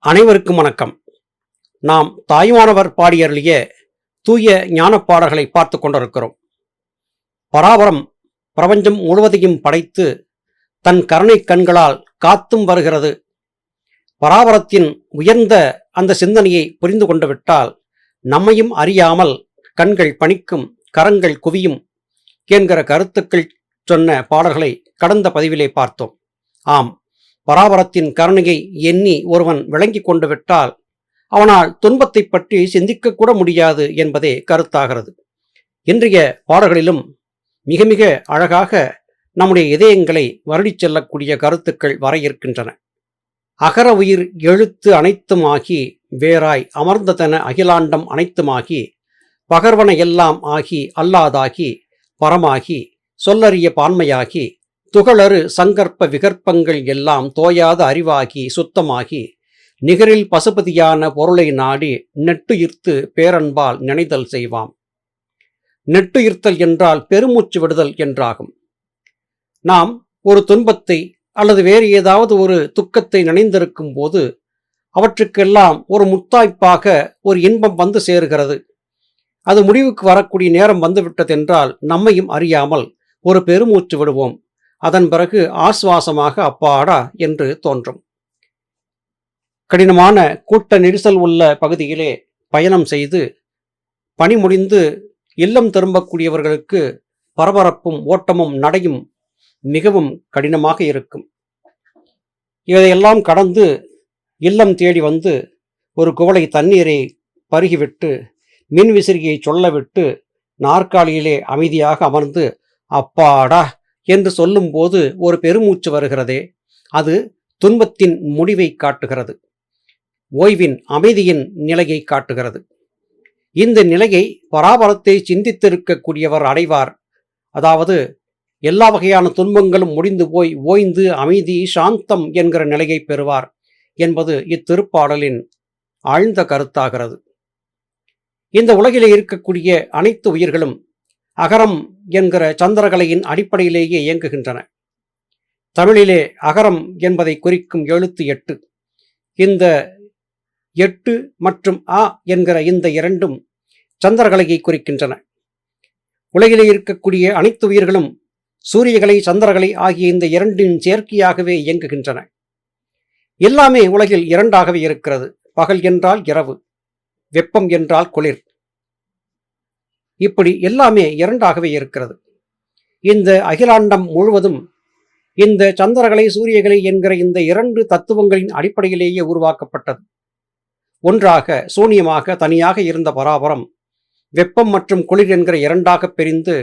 அனைவருக்கும் வணக்கம். நாம் தாயுமானவர் பாடியருளிய தூய ஞானப்பாடல்களை பார்த்து கொண்டிருக்கிறோம். பராபரம் பிரபஞ்சம் முழுவதையும் படைத்து தன் கருணை கண்களால் காத்தும் வருகிறது. பராபரத்தின் உயர்ந்த அந்த சிந்தனையை புரிந்து கொண்டு விட்டால் நம்மையும் அறியாமல் கண்கள் பணிக்கும், கரங்கள் குவியும் என்கிற கருத்துக்கள் சொன்ன பாடல்களை கடந்த பதிவிலே பார்த்தோம். ஆம், பராபரத்தின் கருணையை எண்ணி ஒருவன் விளங்கி கொண்டு விட்டால் அவனால் துன்பத்தை பற்றி சிந்திக்கக்கூட முடியாது என்பதே கருத்தாகிறது. இன்றைய பாடல்களிலும் மிக மிக அழகாக நம்முடைய இதயங்களை வருடிச் செல்லக்கூடிய கருத்துக்கள் வர இருக்கின்றன. அகர உயிர் எழுத்து அனைத்துமாகி வேறாய் அமர்ந்ததென அகிலாண்டம் அனைத்துமாகி பகர்வன எல்லாம் ஆகி அல்லாதாகி பரமாகி சொல்லறிய பான்மையாகி துகளறு சங்கற்ப விகற்பங்கள் எல்லாம் தோயாத அறிவாகி சுத்தமாகி நிகரில் பசுபதியான பொருளை நாடி நெட்டுயிர்த்து பேரன்பால் நினைதல் செய்வாம். நெட்டுயிர்த்தல் என்றால் பெருமூச்சு விடுதல் என்றாகும். நாம் ஒரு துன்பத்தை அல்லது வேறு ஏதாவது ஒரு துக்கத்தை நினைந்திருக்கும் போது அவற்றுக்கெல்லாம் ஒரு முத்தாய்ப்பாக ஒரு இன்பம் வந்து சேருகிறது. அது முடிவுக்கு வரக்கூடிய நேரம் வந்துவிட்டதென்றால் நம்மையும் அறியாமல் ஒரு பெருமூச்சு விடுவோம். அதன் பிறகு ஆசுவாசமாக அப்பாடா என்று தோன்றும். கடினமான கூட்ட நெரிசல் உள்ள பகுதியிலே பயணம் செய்து பணி முடிந்து இல்லம் திரும்பக்கூடியவர்களுக்கு பரபரப்பும் ஓட்டமும் நடையும் மிகவும் கடினமாக இருக்கும். இதையெல்லாம் கடந்து இல்லம் தேடி வந்து ஒரு குவளை தண்ணீரை பருகிவிட்டு மின் விசிறியை சொல்லவிட்டு நாற்காலியிலே அமைதியாக அமர்ந்து அப்பாடா என்று சொல்லும்போது ஒரு பெருமூச்சு வருகிறதே, அது துன்பத்தின் முடிவை காட்டுகிறது, ஓய்வின் அமைதியின் நிலையை காட்டுகிறது. இந்த நிலையை பராபரத்தை சிந்தித்திருக்கக்கூடியவர் அடைவார். அதாவது எல்லா வகையான துன்பங்களும் முடிந்து போய் ஓய்ந்து அமைதி சாந்தம் என்கிற நிலையை பெறுவார் என்பது இத்திருப்பாடலின் ஆழ்ந்த கருத்தாகிறது. இந்த உலகிலே இருக்கக்கூடிய அனைத்து உயிர்களும் அகரம் என்கிற சந்திரகலையின் அடிப்படையிலேயே இயங்குகின்றன. தமிழிலே அகரம் என்பதை குறிக்கும் எழுத்து 8. இந்த 8 மற்றும் அ என்கிற இந்த இரண்டும் சந்திரகலையை குறிக்கின்றன. உலகிலே இருக்கக்கூடிய அனைத்து உயிர்களும் சூரியகலை சந்திரகலை ஆகிய இந்த இரண்டின் சேர்க்கையாகவே இயங்குகின்றன. எல்லாமே உலகில் இரண்டாகவே இருக்கிறது. பகல் என்றால் இரவு, வெப்பம் என்றால் குளிர், இப்படி எல்லாமே இரண்டாகவே இருக்கிறது. இந்த அகிலாண்டம் முழுவதும் இந்த சந்திரகலை சூரியகலை என்கிற இந்த இரண்டு தத்துவங்களின் அடிப்படையிலேயே உருவாக்கப்பட்டது. ஒன்றாக சூன்யமாக தனியாக இருந்த பராபரம் வெப்பம் மற்றும் குளிர் என்கிற இரண்டாக பிரிந்து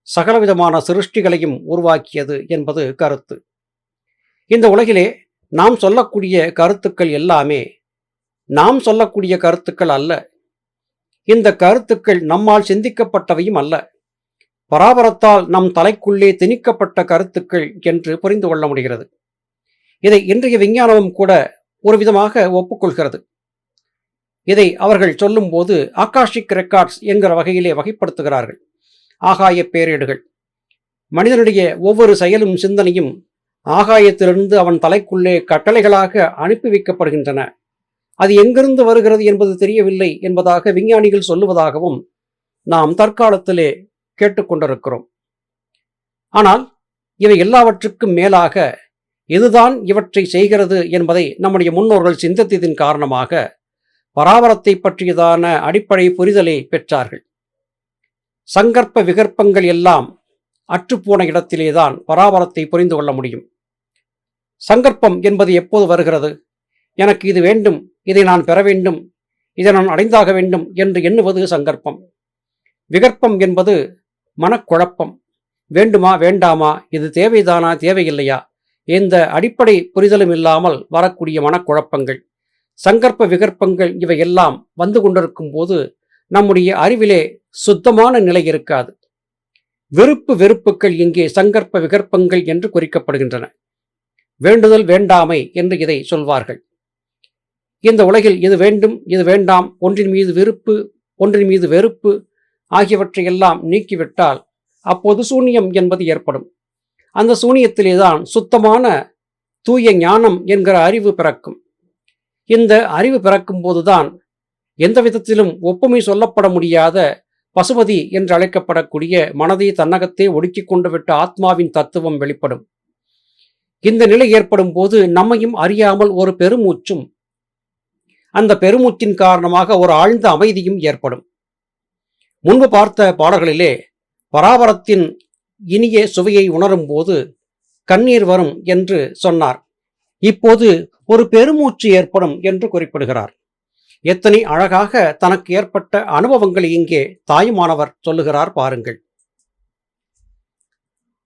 சகலவிதமான சிருஷ்டிகளையும் உருவாக்கியது என்பது கருத்து. இந்த உலகிலே நாம் சொல்லக்கூடிய கருத்துக்கள் எல்லாமே நாம் சொல்லக்கூடிய கருத்துக்கள் அல்ல. இந்த கருத்துக்கள் நம்மால் சிந்திக்கப்பட்டவையும் அல்ல. பராபரத்தால் நம் தலைக்குள்ளே திணிக்கப்பட்ட கருத்துக்கள் என்று புரிந்து கொள்ள முடிகிறது. இதை இன்றைய விஞ்ஞானமும் கூட ஒரு விதமாக ஒப்புக்கொள்கிறது. இதை அவர்கள் சொல்லும்போது ஆகாஷிக் ரெக்கார்ட்ஸ் என்கிற வகையிலே வகைப்படுத்துகிறார்கள். ஆகாய பேரேடுகள். மனிதனுடைய ஒவ்வொரு செயலும் சிந்தனையும் ஆகாயத்திலிருந்து அவன் தலைக்குள்ளே கட்டளைகளாக அனுப்பி வைக்கப்படுகின்றன. அது எங்கிருந்து வருகிறது என்பது தெரியவில்லை என்பதாக விஞ்ஞானிகள் சொல்லுவதாகவும் நாம் தற்காலத்திலே கேட்டுக்கொண்டிருக்கிறோம். ஆனால் இவை எல்லாவற்றுக்கும் மேலாக இதுதான் இவற்றை செய்கிறது என்பதை நம்முடைய முன்னோர்கள் சிந்தித்ததின் காரணமாக பராபரத்தை பற்றியதான அடிப்படை புரிதலை பெற்றார்கள். சங்கற்ப விகற்பங்கள் எல்லாம் அற்றுப்போன இடத்திலேதான் பராபரத்தை புரிந்து கொள்ள முடியும். சங்கற்பம் என்பது எப்போது வருகிறது? எனக்கு இது வேண்டும், இதை நான் பெற வேண்டும், இதை நான் அடைந்தாக வேண்டும் என்று எண்ணுவது சங்கற்பம். விகற்பம் என்பது மனக்குழப்பம். வேண்டுமா வேண்டாமா, இது தேவைதானா தேவையில்லையா, இந்த அடிப்படை புரிதலும் இல்லாமல் வரக்கூடிய மனக்குழப்பங்கள், சங்கற்ப விகற்பங்கள் இவையெல்லாம் வந்து கொண்டிருக்கும் போது நம்முடைய அறிவிலே சுத்தமான நிலை இருக்காது. விருப்பு வெறுப்புகள் இங்கே சங்கற்ப விகற்பங்கள் என்று குறிக்கப்படுகின்றன. வேண்டுதல் வேண்டாமை என்று இதை சொல்வார்கள். இந்த உலகில் இது வேண்டும் இது வேண்டாம், ஒன்றின் மீது விருப்பு ஒன்றின் மீது வெறுப்பு ஆகியவற்றையெல்லாம் நீக்கிவிட்டால் அப்போது சூன்யம் என்பது ஏற்படும். அந்த சூனியத்திலேதான் சுத்தமான தூய ஞானம் என்கிற அறிவு பிறக்கும். இந்த அறிவு பிறக்கும் போதுதான் எந்த விதத்திலும் ஒப்புமை சொல்லப்பட முடியாத பசுபதி என்று அழைக்கப்படக்கூடிய மனதை தன்னகத்தே ஒடுக்கிக் கொண்டு விட்ட ஆத்மாவின் தத்துவம் வெளிப்படும். இந்த நிலை ஏற்படும் போது நம்மையும் அறியாமல் ஒரு பெருமூச்சும், அந்த பெருமூச்சின் காரணமாக ஒரு ஆழ்ந்த அமைதியும் ஏற்படும். முன்பு பார்த்த பாடல்களிலே பராபரத்தின் இனிய சுவையை உணரும் போது கண்ணீர் வரும் என்று சொன்னார். இப்போது ஒரு பெருமூச்சு ஏற்படும் என்று குறிப்பிடுகிறார். எத்தனை அழகாக தனக்கு ஏற்பட்ட அனுபவங்களை இங்கே தாயுமானவர் சொல்லுகிறார் பாருங்கள்.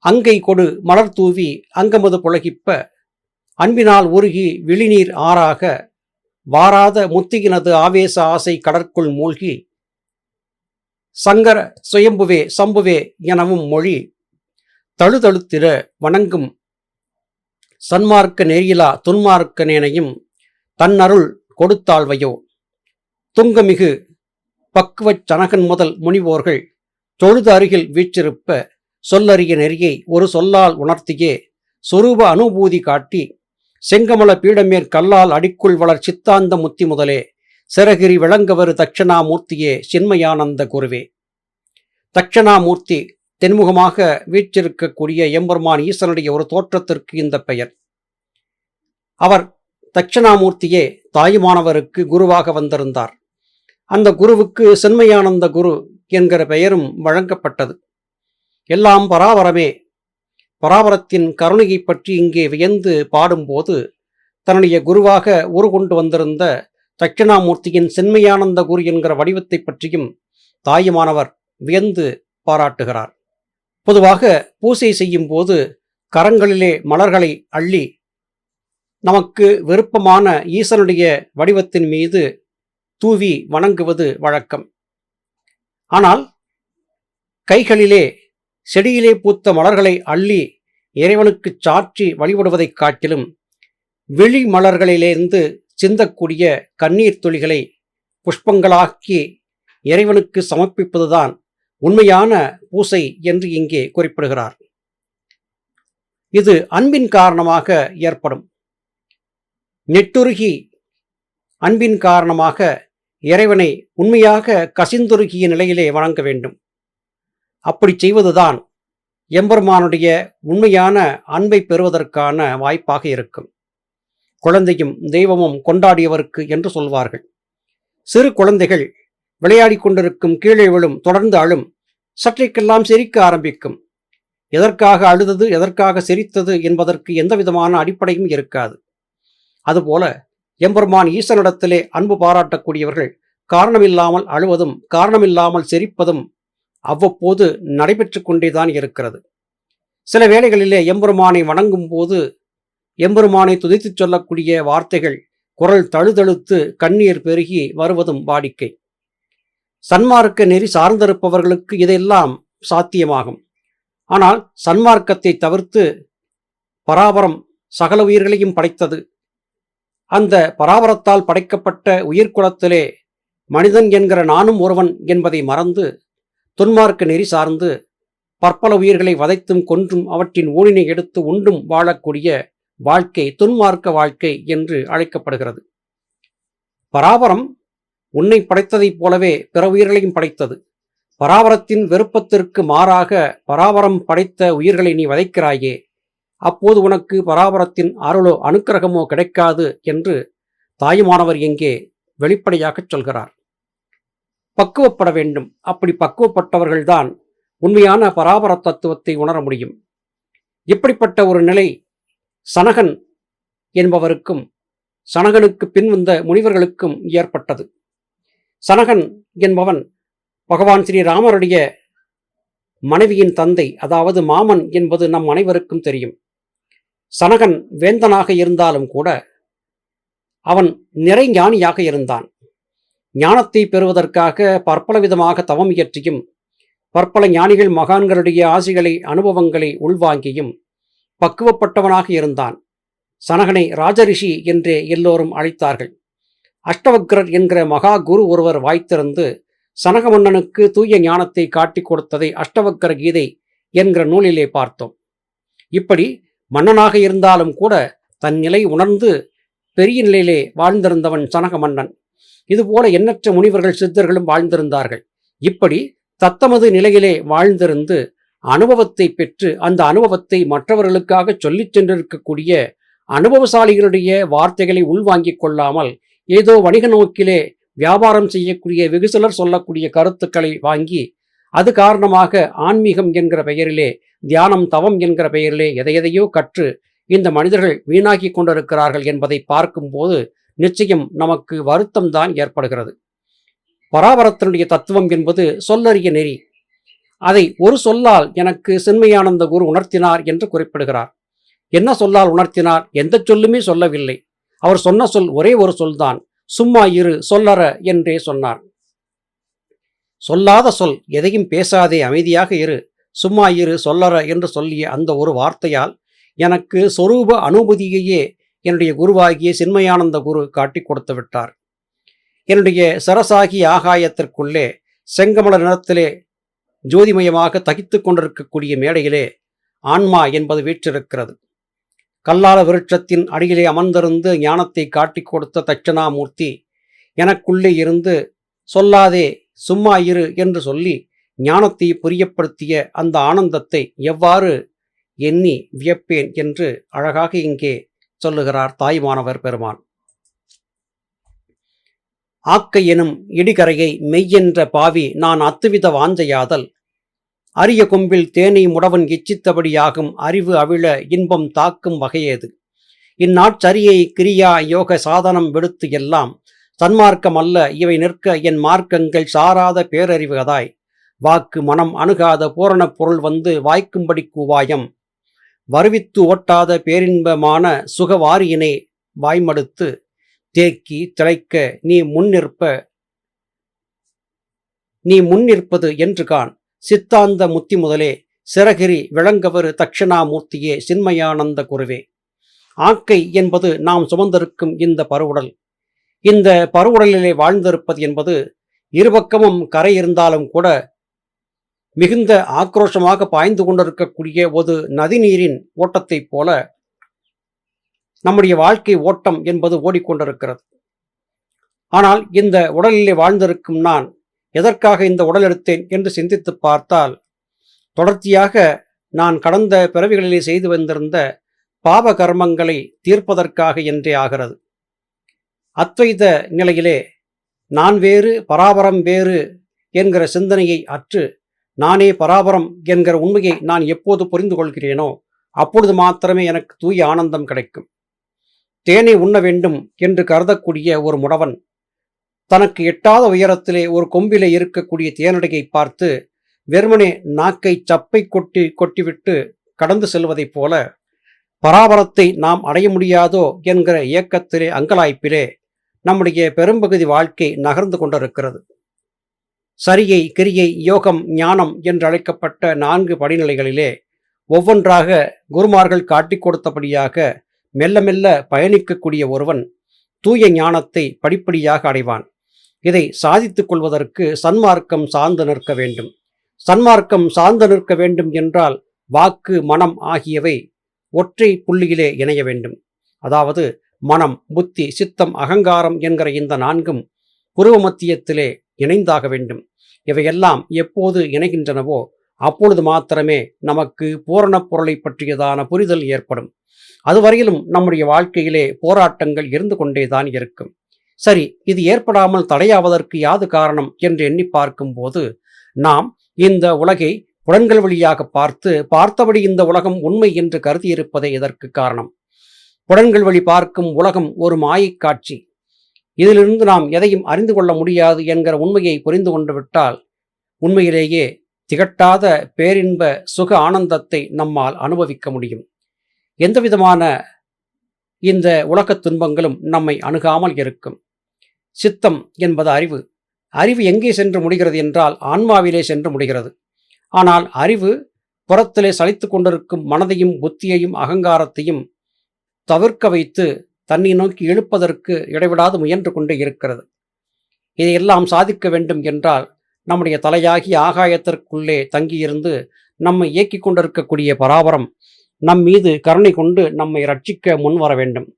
அங்கை கொடு மலர் தூவி அங்கமது புலகிப்ப, அன்பினால் உருகி விழிநீர் ஆறாக, வாராத முத்தியினது ஆவேச ஆசை கடற்குள் மூழ்கி, சங்கர சுயம்புவே சம்புவே எனவும் மொழி தழுதழுத்திட வணங்கும் சன்மார்க்க நெறியிலா துன்மார்க்க நேனையும் தன்னருள் கொடுத்தாழ்வையோ, துங்கமிகு பக்குவச் சனகன் முதல் முனிவோர்கள் தொழுது அருகில் வீற்றிருப்ப, சொல்லறிய நெறியை ஒரு சொல்லால் உணர்த்தியே சொரூப அனுபூதி காட்டி, செங்கமல பீடமேற் கல்லால் அடிக்குள் வளர் சித்தாந்த முத்தி முதலே சிறகிரி விளங்கவரு தட்சணாமூர்த்தியே சின்மயானந்த குருவே. தட்சணாமூர்த்தி தென்முகமாக வீற்றிருக்கக்கூடிய எம்பெருமான் ஈசனுடைய ஒரு தோற்றத்திற்கு இந்த பெயர். அவர் தட்சணாமூர்த்தியே தாயுமானவருக்கு குருவாக வந்திருந்தார். அந்த குருவுக்கு சின்மயானந்த குரு என்கிற பெயரும் வழங்கப்பட்டது. எல்லாம் பராபரமே. பராபரத்தின் கருணையை பற்றி இங்கே வியந்து பாடும்போது தன்னுடைய குருவாக உருகொண்டு வந்திருந்த தட்சிணாமூர்த்தியின் சின்மயானந்த குரு என்கிற வடிவத்தை பற்றியும் தாயுமானவர் வியந்து பாராட்டுகிறார். பொதுவாக பூசை செய்யும் போது கரங்களிலே மலர்களை அள்ளி நமக்கு விருப்பமான ஈசனுடைய வடிவத்தின் மீது தூவி வணங்குவது வழக்கம். ஆனால் கைகளிலே செடியிலே பூத்த மலர்களை அள்ளி இறைவனுக்கு சாற்றி வழிபடுவதைக் காட்டிலும் விழி மலர்களிலிருந்து சிந்தக்கூடிய கண்ணீர் துளிகளை புஷ்பங்களாக்கி இறைவனுக்கு சமர்ப்பிப்பதுதான் உண்மையான பூசை என்று இங்கே குறிப்பிடுகிறார். இது அன்பின் காரணமாக ஏற்படும். நெட்டுருகி அன்பின் காரணமாக இறைவனை உண்மையாக கசிந்துருகிய நிலையிலே வணங்க வேண்டும். அப்படி செய்வதுதான் எம்பெருமானுடைய உண்மையான அன்பை பெறுவதற்கான வாய்ப்பாக இருக்கும். குழந்தையும் தெய்வமும் கொண்டாடியவருக்கு என்று சொல்வார்கள். சிறு குழந்தைகள் விளையாடி கொண்டிருக்கும் கீழே விழும், தொடர்ந்து அழும், சற்றைக்கெல்லாம் சிரிக்க ஆரம்பிக்கும். எதற்காக அழுதது, எதற்காக சிரித்தது என்பதற்கு எந்தவிதமான அடிப்படையும் இருக்காது. அதுபோல எம்பெருமான் ஈசனிடத்திலே அன்பு பாராட்டக்கூடியவர்கள் காரணமில்லாமல் அழுவதும் காரணமில்லாமல் சிரிப்பதும் அவ்வப்போது நடைபெற்று கொண்டேதான் இருக்கிறது. சில வேளைகளிலே எம்பெருமானை வணங்கும் போது எம்பெருமானை துதித்துச் சொல்லக்கூடிய வார்த்தைகள் குரல் தழுதழுத்து கண்ணீர் பெருகி வருவதும் வாடிக்கை. சன்மார்க்க நெறி சார்ந்திருப்பவர்களுக்கு இதெல்லாம் சாத்தியமாகும். ஆனால் சன்மார்க்கத்தை தவிர்த்து பராபரம் சகல உயிர்களையும் படைத்தது. அந்த பராபரத்தால் படைக்கப்பட்ட உயிர்குலத்திலே மனிதன் என்கிற நானும் ஒருவன் என்பதை மறந்து துன்மார்க்க நெறி சார்ந்து பற்பல உயிர்களை வதைத்தும் கொன்றும் அவற்றின் ஊனினை எடுத்து உண்டும் வாழக்கூடிய வாழ்க்கை துன்மார்க்க வாழ்க்கை என்று அழைக்கப்படுகிறது. பராபரம் உன்னை படைத்ததைப் போலவே பிற உயிர்களையும் படைத்தது. பராபரத்தின் விருப்பத்திற்கு மாறாக பராபரம் படைத்த உயிர்களை நீ வதைக்கிறாயே, அப்போது உனக்கு பராபரத்தின் அருளோ அனுக்கிரகமோ கிடைக்காது என்று தாயுமானவர் எங்கே வெளிப்படையாகச் சொல்கிறார். பக்குவப்பட வேண்டும். அப்படி பக்குவப்பட்டவர்கள்தான் உண்மையான பராபர தத்துவத்தை உணர முடியும். இப்படிப்பட்ட ஒரு நிலை சனகன் என்பவருக்கும் சனகனுக்கு பின் வந்த முனிவர்களுக்கும் ஏற்பட்டது. சனகன் என்பவன் பகவான் ஸ்ரீராமருடைய மனைவியின் தந்தை, அதாவது மாமன் என்பது நம் அனைவருக்கும் தெரியும். சனகன் வேந்தனாக இருந்தாலும் கூட அவன் நிறை ஞானியாக இருந்தான். ஞானத்தை பெறுவதற்காக பற்பல விதமாக தவம் இயற்றியும் பற்பல ஞானிகள் மகான்களுடைய ஆசிகளை அனுபவங்களை உள்வாங்கியும் பக்குவப்பட்டவனாக இருந்தான். சனகனை ராஜரிஷி என்றே எல்லோரும் அழைத்தார்கள். அஷ்டவக்ரர் என்கிற மகா குரு ஒருவர் வாய்த்திருந்து சனக மன்னனுக்கு தூய ஞானத்தை காட்டிக் கொடுத்ததை அஷ்டவக்ர கீதை என்கிற நூலிலே பார்த்தோம். இப்படி மன்னனாக இருந்தாலும் கூட தன் நிலை உணர்ந்து பெரிய நிலையிலே வாழ்ந்திருந்தவன் சனக மன்னன். இதுபோல எண்ணற்ற முனிவர்கள் சித்தர்களும் வாழ்ந்திருந்தார்கள். இப்படி தத்தமது நிலையிலே வாழ்ந்திருந்து அனுபவத்தை பெற்று அந்த அனுபவத்தை மற்றவர்களுக்காக சொல்லிச் சென்றிருக்கக்கூடிய அனுபவசாலிகளுடைய வார்த்தைகளை உள்வாங்கிக் கொள்ளாமல் ஏதோ வணிக நோக்கிலே வியாபாரம் செய்யக்கூடிய வெகு சிலர் சொல்லக்கூடிய கருத்துக்களை வாங்கி அது காரணமாக ஆன்மீகம் என்கிற பெயரிலே, தியானம் தவம் என்கிற பெயரிலே எதையெதையோ கற்று இந்த மனிதர்கள் வீணாக்கி கொண்டிருக்கிறார்கள் என்பதை பார்க்கும்போது நிச்சயம் நமக்கு வருத்தம் தான் ஏற்படுகிறது. பராபரத்தினுடைய தத்துவம் என்பது சொல்லறிய நெறி. அதை ஒரு சொல்லால் எனக்கு சின்மயானந்த குரு உணர்த்தினார் என்று குறிப்பிடுகிறார். என்ன சொல்லால் உணர்த்தினார்? எந்த சொல்லுமே சொல்லவில்லை. அவர் சொன்ன சொல் ஒரே ஒரு சொல்தான், சும்மா இரு சொல்லற என்றே சொன்னார். சொல்லாத சொல், எதையும் பேசாதே, அமைதியாக இரு, சும்மா இரு சொல்லற என்று சொல்லிய அந்த ஒரு வார்த்தையால் எனக்கு சொரூப அனுபூதியையே என்னுடைய குருவாகிய சின்மயானந்த குரு காட்டி கொடுத்து விட்டார். என்னுடைய சரசாகி ஆகாயத்திற்குள்ளே செங்கமல நிறத்திலே ஜோதிமயமாக தகித்து கொண்டிருக்கக்கூடிய மேடையிலே ஆன்மா என்பது வீற்றிருக்கிறது. கல்லால விருட்சத்தின் அடியிலே அமர்ந்திருந்து ஞானத்தை காட்டி கொடுத்த தட்சணாமூர்த்தி எனக்குள்ளே இருந்து சொல்லாதே சும்மா இரு என்று சொல்லி ஞானத்தை புரியப்படுத்திய அந்த ஆனந்தத்தை எவ்வாறு எண்ணி வியப்பேன் என்று அழகாக இங்கே சொல்லுகிறார் தாய்மானவர் பெருமான். ஆக்கை எனும் இடிகரையை மெய்யென்ற பாவி நான் அத்துவித வாஞ்சையாதல் அரிய கொம்பில் தேனை முடவன் இச்சித்தபடியாகும் அறிவு அவிழ இன்பம் தாக்கும் வகையேது. இந்நாட்சரியை கிரியா யோக சாதனம் விடுத்து எல்லாம் சன்மார்க்கம் அல்ல இவை நிற்க என் மார்க்கங்கள் சாராத பேரறிவு அதாய் வாக்கு மனம் அணுகாத பூரணப் பொருள் வந்து வாய்க்கும்படி கூவாயம் வருவித்து ஓட்டாத பேரின்பமான சுகவாரியினை வாய்மடுத்து தேக்கி திளைக்க நீ முன்னிற்பது என்று கான் சித்தாந்த முத்தி முதலே சிறகிரி விளங்கவரு தட்சிணாமூர்த்தியே சின்மயானந்த குருவே. ஆக்கை என்பது நாம் சுமந்திருக்கும் இந்த பருவுடல். இந்த பருவுடலிலே வாழ்ந்திருப்பது என்பது இருபக்கமும் கரை இருந்தாலும் கூட மிகுந்த ஆக்ரோஷமாக பாய்ந்து கொண்டிருக்கக்கூடிய ஒரு நதிநீரின் ஓட்டத்தைப் போல நம்முடைய வாழ்க்கை ஓட்டம் என்பது ஓடிக்கொண்டிருக்கிறது. ஆனால் இந்த உடலிலே வாழ்ந்திருக்கும் நான் எதற்காக இந்த உடல் எடுத்தேன் என்று சிந்தித்து பார்த்தால் தொடர்ச்சியாக நான் கடந்த பிறவிகளிலே செய்து வந்திருந்த பாவ கர்மங்களை தீர்ப்பதற்காக என்றே ஆகிறது. அத்வைத நிலையிலே நான் வேறு பராபரம் வேறு என்கிற சிந்தனையை அற்று நானே பராபரம் என்கிற உண்மையை நான் எப்போது புரிந்து கொள்கிறேனோ அப்பொழுது மாத்திரமே எனக்கு தூய ஆனந்தம் கிடைக்கும். தேனை உண்ண வேண்டும் என்று கருதக்கூடிய ஒரு முடவன் தனக்கு எட்டாத உயரத்திலே ஒரு கொம்பிலே இருக்கக்கூடிய தேனடையை பார்த்து வெறுமனே நாக்கை சப்பை கொட்டிவிட்டு கடந்து செல்வதைப் போல பராபரத்தை நாம் அடைய முடியாதோ என்கிற இயக்கத்திலே அங்கலாய்ப்பிலே நம்முடைய பெரும்பகுதி வாழ்க்கை நகர்ந்து கொண்டிருக்கிறது. சரியை கிரியை யோகம் ஞானம் என்றழைக்கப்பட்ட 4 படிநிலைகளிலே ஒவ்வொன்றாக குருமார்கள் காட்டிக் கொடுத்தபடியாக மெல்ல மெல்ல பயணிக்கக்கூடிய ஒருவன் தூய ஞானத்தை படிப்படியாக அடைவான். இதை சாதித்துக் கொள்வதற்கு சன்மார்க்கம் சார்ந்து நிற்க வேண்டும். சன்மார்க்கம் சார்ந்து நிற்க வேண்டும் என்றால் வாக்கு மனம் ஆகியவை ஒற்றை புள்ளியிலே இணைய வேண்டும். அதாவது மனம் புத்தி சித்தம் அகங்காரம் என்கிற இந்த 4ம் புருவ மத்தியத்திலே இணைந்தாக வேண்டும். இவையெல்லாம் எப்போது இணைகின்றனவோ அப்பொழுது மாத்திரமே நமக்கு பூரண பொருளை பற்றியதான புரிதல் ஏற்படும். அதுவரையிலும் நம்முடைய வாழ்க்கையிலே போராட்டங்கள் இருந்து கொண்டேதான் இருக்கும். சரி, இது ஏற்படாமல் தடையாவதற்கு யாது காரணம் என்று எண்ணி பார்க்கும்போது நாம் இந்த உலகை புலன்கள் வழியாக பார்த்தபடி இந்த உலகம் உண்மை என்று கருதியிருப்பதே இதற்கு காரணம். புலன்கள் வழி பார்க்கும் உலகம் ஒரு மாயைக் காட்சி. இதிலிருந்து நாம் எதையும் அறிந்து கொள்ள முடியாது என்கிற உண்மையை புரிந்து கொண்டு விட்டால் உண்மையிலேயே திகட்டாத பேரின்ப சுக ஆனந்தத்தை நம்மால் அனுபவிக்க முடியும். எந்தவிதமான இந்த உலகத் துன்பங்களும் நம்மை அணுகாமல் இருக்கும். சித்தம் என்பது அறிவு. அறிவு எங்கே சென்று முடிகிறது என்றால் ஆன்மாவிலே சென்று முடிகிறது. ஆனால் அறிவு புறத்திலே சலித்து கொண்டிருக்கும் மனதையும் புத்தியையும் அகங்காரத்தையும் தவிர்க்க வைத்து தன்னை நோக்கி இழுப்பதற்கு இடைவிடாது முயன்று கொண்டே இருக்கிறது. இதையெல்லாம் சாதிக்க வேண்டும் என்றால் நம்முடைய தலையாகி ஆகாயத்திற்குள்ளே தங்கியிருந்து நம்மை இயக்கிக் கொண்டிருக்கக்கூடிய பராபரம் நம் மீது கருணை கொண்டு நம்மை ரட்சிக்க முன்வர வேண்டும்.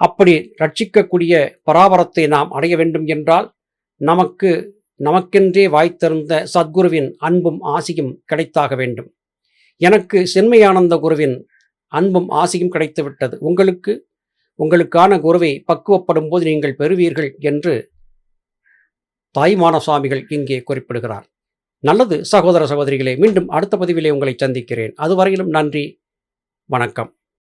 அப்படி ரட்சிக்கக்கூடிய பராபரத்தை நாம் அடைய வேண்டும் என்றால் நமக்கென்றே வாய்த்திருந்த சத்குருவின் அன்பும் ஆசியும் கிடைத்தாக வேண்டும். எனக்கு சென்மயானந்த குருவின் அன்பும் ஆசியும் கிடைத்துவிட்டது. உங்களுக்கான குருவை பக்குவப்படும் போது நீங்கள் பெறுவீர்கள் என்று தாய்மான சுவாமிகள் இங்கே குறிப்பிடுகிறார். நல்லது சகோதர சகோதரிகளே, மீண்டும் அடுத்த பதிவிலே உங்களை சந்திக்கிறேன். அதுவரையிலும் நன்றி, வணக்கம்.